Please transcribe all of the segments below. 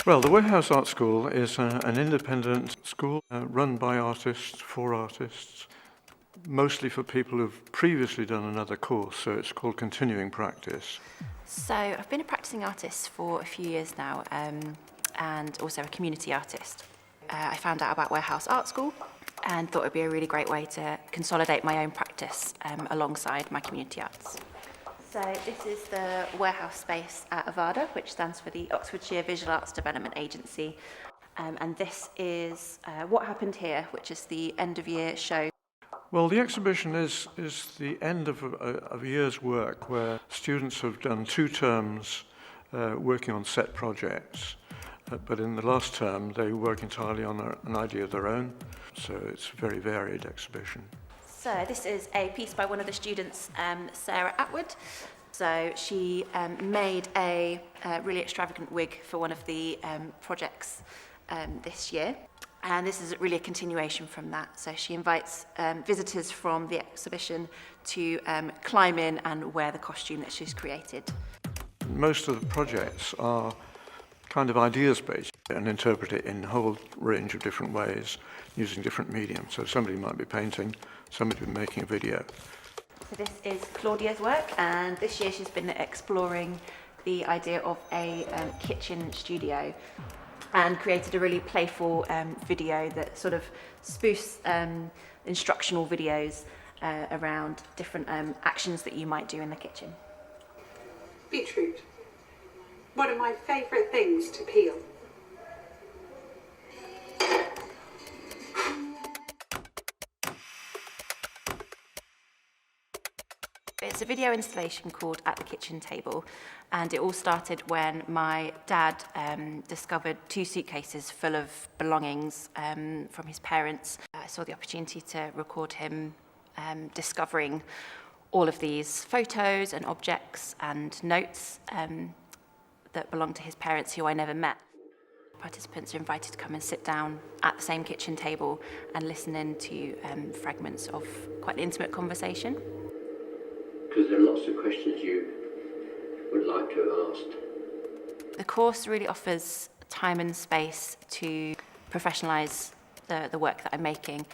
Well, the Warehouse Art School is an independent school run by artists, for artists, mostly for people who've previously done another course, so it's called continuing practice. So I've been a practicing artist for a few years now, and also a community artist. I found out about Warehouse Art School and thought it would be a really great way to consolidate my own practice alongside my community arts. So this is the warehouse space at Avada, which stands for the Oxfordshire Visual Arts Development Agency. And this is what happened here, which is the end of year show. Well, the exhibition is the end of a year's work where students have done 2 terms working on set projects. But in the last term, they work entirely on an idea of their own. So it's a very varied exhibition. So this is a piece by one of the students, Sarah Atwood. So she made a really extravagant wig for one of the projects this year. And this is really a continuation from that. So she invites visitors from the exhibition to climb in and wear the costume that she's created. Most of the projects are kind of ideas-based and interpret it in a whole range of different ways using different mediums. So somebody might be painting, somebody might be making a video. So this is Claudia's work, and this year she's been exploring the idea of a kitchen studio and created a really playful video that sort of spoofs instructional videos around different actions that you might do in the kitchen. Beetroot. One of my favourite things to peel. It's a video installation called At the Kitchen Table, and it all started when my dad discovered 2 suitcases full of belongings from his parents. I saw the opportunity to record him discovering all of these photos and objects and notes that belonged to his parents, who I never met. Participants are invited to come and sit down at the same kitchen table and listen in to fragments of quite an intimate conversation. Because there are lots of questions you would like to have asked. The course really offers time and space to professionalise the work that I'm making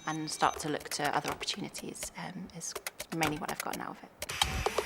and start to look to other opportunities is mainly what I've gotten out of it.